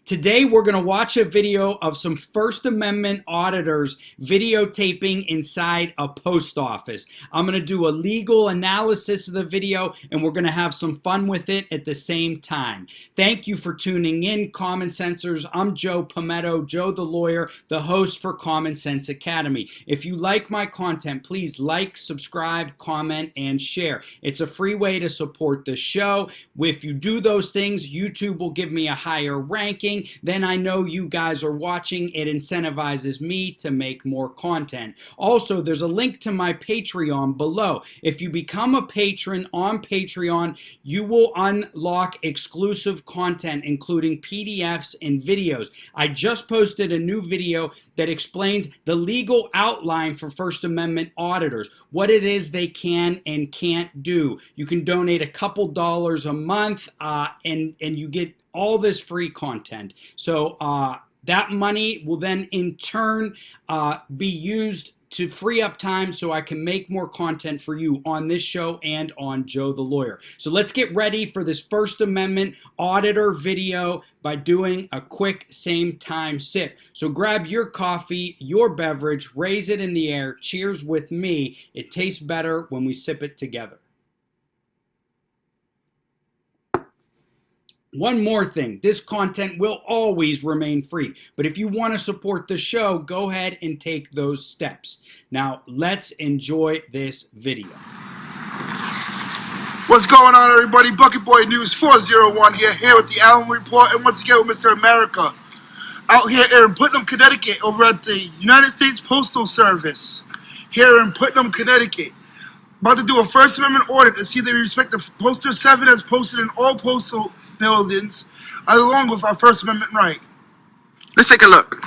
Today, we're going to watch a video of some First Amendment auditors videotaping inside a post office. I'm going to do a legal analysis of the video, and we're going to have some fun with it at the same time. Thank you for tuning in, Common Sensors. I'm Joe Palmetto, Joe the lawyer, the host for Common Sense Academy. If you like my content, please like, subscribe, comment, and share. It's a free way to support the show. If you do those things, YouTube will give me a higher ranking. Then I know you guys are watching. It incentivizes me to make more content. Also, there's a link to my Patreon below. If you become a patron on Patreon, you will unlock exclusive content, including PDFs and videos. I just posted a new video that explains the legal outline for First Amendment auditors, what it is they can and can't do. You can donate a couple dollars a month and you get all this free content. So that money will then in turn be used to free up time so I can make more content for you on this show and on Joe the Lawyer. So let's get ready for this First Amendment auditor video by doing a quick same time sip. So grab your coffee, your beverage, raise it in the air, cheers with me. It tastes better when we sip it together. One more thing, this content will always remain free, but if you want to support the show, go ahead and take those steps. Now, let's enjoy this video. What's going on, everybody? Bucket Boy News 401 here with the Allen Report, and once again with Mr. America. Out here in Putnam, Connecticut, over at the United States Postal Service, here in Putnam, Connecticut. About to do a First Amendment audit to see if they respect the Poster 7 as posted in all postal buildings, along with our First Amendment right. Let's take a look.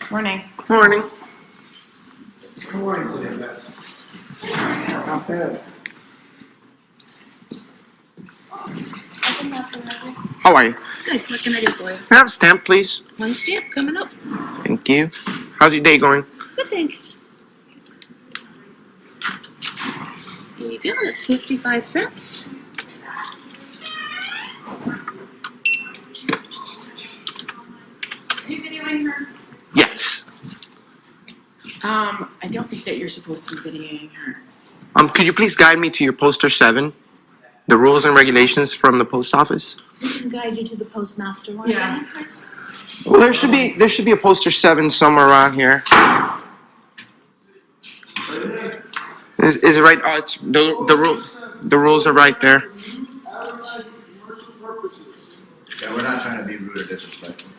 Morning. Morning. Good morning today, Beth. Not bad. How are you? Good. What can I do for you? Can I have a stamp, please? One stamp coming up. Thank you. How's your day going? Good, thanks. Here you go. That's 55 cents. Are you videoing her? Yes. I don't think that you're supposed to be videoing her. Could you please guide me to your Poster 7? The rules and regulations from the post office? We can guide you to the postmaster one. Yeah. Please? Well, there should be a Poster 7 somewhere around here. Is it right? Oh, it's the rules are right there. Yeah, we're not trying to be rude or disrespectful.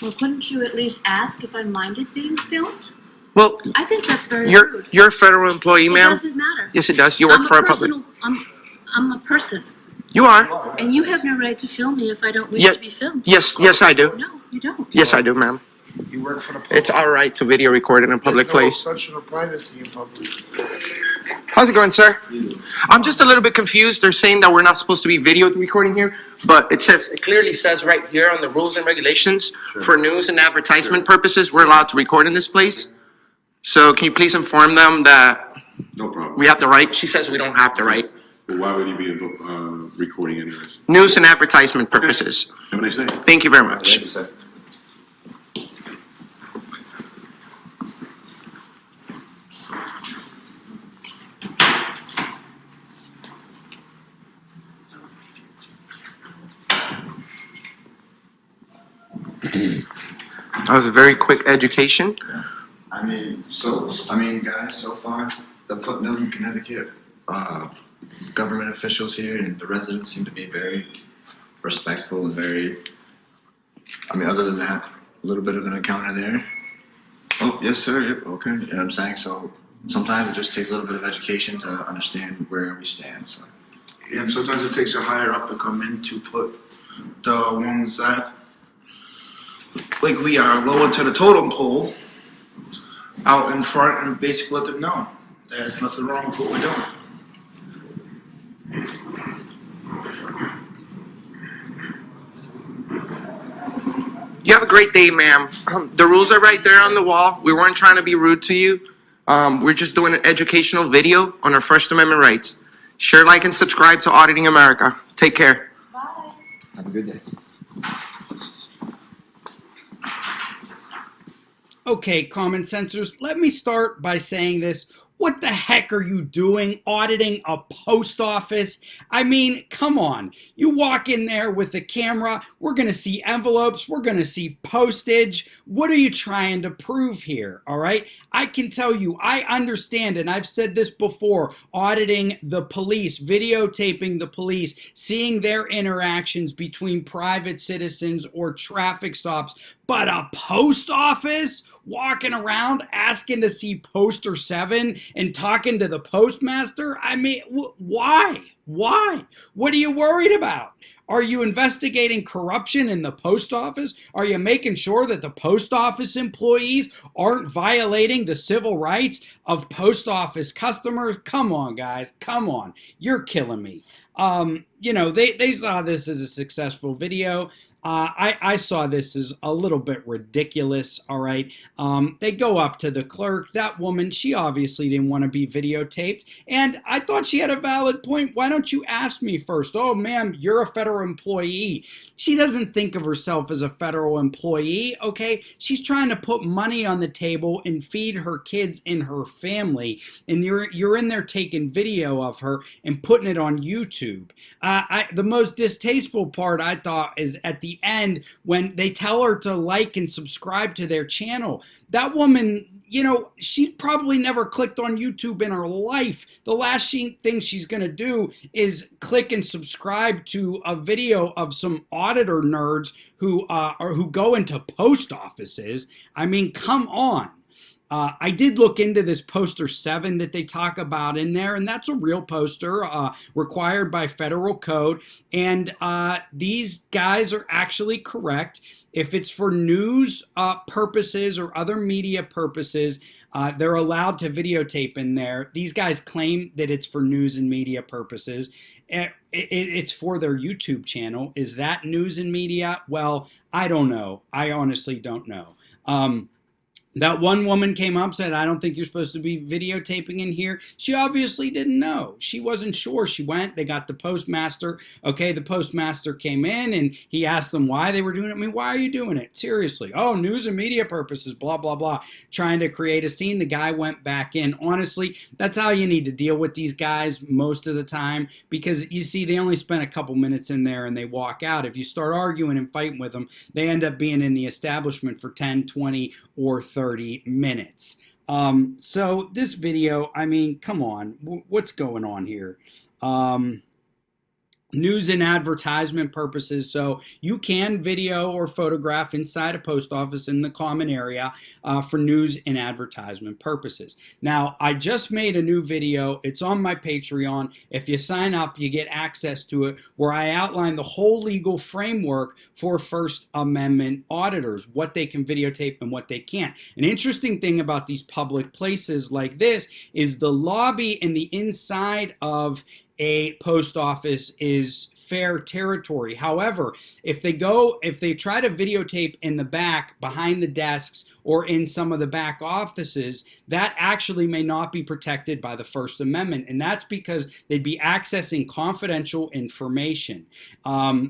Well, couldn't you at least ask if I minded being filmed? Well, I think that's very rude. You're a federal employee, ma'am. It doesn't matter. Yes, it does. You work for a public. I'm a person. You are. And you have no right to film me if I don't wish to be filmed. Yes, I do. No, you don't. Yes, I do, ma'am. You work for the public. It's our right to video record in a public place. There's no such a privacy in public. How's it going, sir? I'm just a little bit confused. They're saying that we're not supposed to be video recording here, but it clearly says right here on the rules and regulations for news and advertisement purposes, we're allowed to record in this place. So can you please inform them that No problem. we have the right? She says we don't have the right. Well, why would you be recording anyways? News and advertisement purposes. Have a nice day. Thank you very much. Thank you, sir. That was a very quick education. Guys, so far, the Putnam, Connecticut government officials here and the residents seem to be very respectful and very, other than that, a little bit of an encounter there. Oh, yes, sir, yep, okay, you know what I'm saying? So sometimes it just takes a little bit of education to understand where we stand, so. Yeah, and sometimes it takes a higher up to come in to put the ones that, like we are, lower to the totem pole, out in front and basically let them know there's nothing wrong with what we're doing. You have a great day, ma'am. The rules are right there on the wall. We weren't trying to be rude to you. We're just doing an educational video on our First Amendment rights. Share, like, and subscribe to Auditing America. Take care. Bye. Have a good day. Okay, common sensors, let me start by saying this. What the heck are you doing auditing a post office? I mean, come on. You walk in there with a camera, we're going to see envelopes, we're going to see postage. What are you trying to prove here? All right? I can tell you, I understand, and I've said this before, auditing the police, videotaping the police, seeing their interactions between private citizens or traffic stops. But a post office? Walking around asking to see poster 7 and talking to the postmaster? I mean, why? Why? What are you worried about? Are you investigating corruption in the post office? Are you making sure that the post office employees aren't violating the civil rights of post office customers? Come on, guys. Come on. You're killing me. You know, they saw this as a successful video. I saw this as a little bit ridiculous, all right? They go up to the clerk. That woman, she obviously didn't want to be videotaped, and I thought she had a valid point. Why don't you ask me first? Oh, ma'am, you're a federal employee. She doesn't think of herself as a federal employee, okay? She's trying to put money on the table and feed her kids and her family, and you're in there taking video of her and putting it on YouTube. The most distasteful part, I thought, is at the end when they tell her to like and subscribe to their channel. That woman, you know, she's probably never clicked on YouTube in her life. The last thing she's going to do is click and subscribe to a video of some auditor nerds who go into post offices. I mean, come on. I did look into this poster 7 that they talk about in there, and that's a real poster required by federal code. And these guys are actually correct. If it's for news purposes or other media purposes, they're allowed to videotape in there. These guys claim that it's for news and media purposes. It's for their YouTube channel. Is that news and media? Well, I don't know. I honestly don't know. That one woman came up and said, I don't think you're supposed to be videotaping in here. She obviously didn't know. She wasn't sure. She went, they got the postmaster. Okay, the postmaster came in and he asked them why they were doing it. I mean, why are you doing it? Seriously. Oh, news and media purposes, blah, blah, blah. Trying to create a scene. The guy went back in. Honestly, that's how you need to deal with these guys most of the time, because you see, they only spent a couple minutes in there and they walk out. If you start arguing and fighting with them, they end up being in the establishment for 10, 20, or 30 minutes. So this video, I mean, come on, what's going on here? News and advertisement purposes. So you can video or photograph inside a post office in the common area for news and advertisement purposes. Now, I just made a new video. It's on my Patreon. If you sign up, you get access to it, where I outline the whole legal framework for First Amendment auditors, what they can videotape and what they can't. An interesting thing about these public places like this is the lobby and the inside of a post office is fair territory. However, if they try to videotape in the back, behind the desks, or in some of the back offices, that actually may not be protected by the First Amendment. And that's because they'd be accessing confidential information.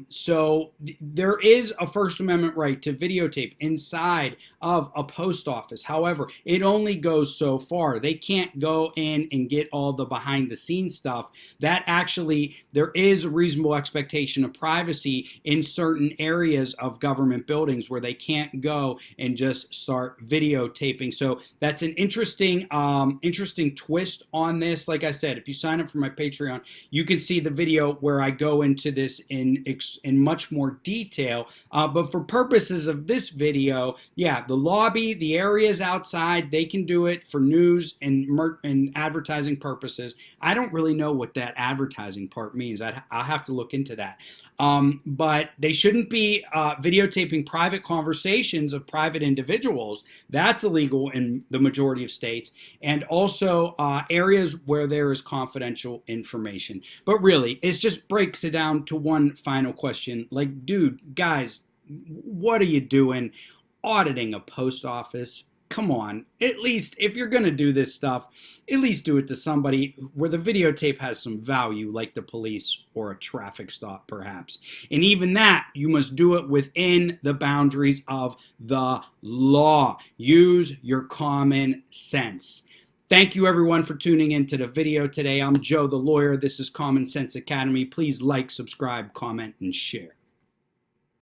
So there is a First Amendment right to videotape inside of a post office. However, it only goes so far. They can't go in and get all the behind the scenes stuff. That actually, there is a reasonable expectation of privacy in certain areas of government buildings where they can't go and just start videotaping. So that's an interesting twist on this. Like I said, if you sign up for my Patreon, you can see the video where I go into this in much more detail. But for purposes of this video, yeah, the lobby, the areas outside, they can do it for news and advertising purposes. I don't really know what that advertising part means. I'll have to look into that. But they shouldn't be videotaping private conversations of private individuals. calls. That's illegal in the majority of states. And also areas where there is confidential information. But really, it just breaks it down to one final question. Like, dude, guys, what are you doing auditing a post office? Come on, at least if you're going to do this stuff, at least do it to somebody where the videotape has some value, like the police or a traffic stop, perhaps. And even that, you must do it within the boundaries of the law. Use your common sense. Thank you, everyone, for tuning into the video today. I'm Joe the Lawyer. This is Common Sense Academy. Please like, subscribe, comment, and share.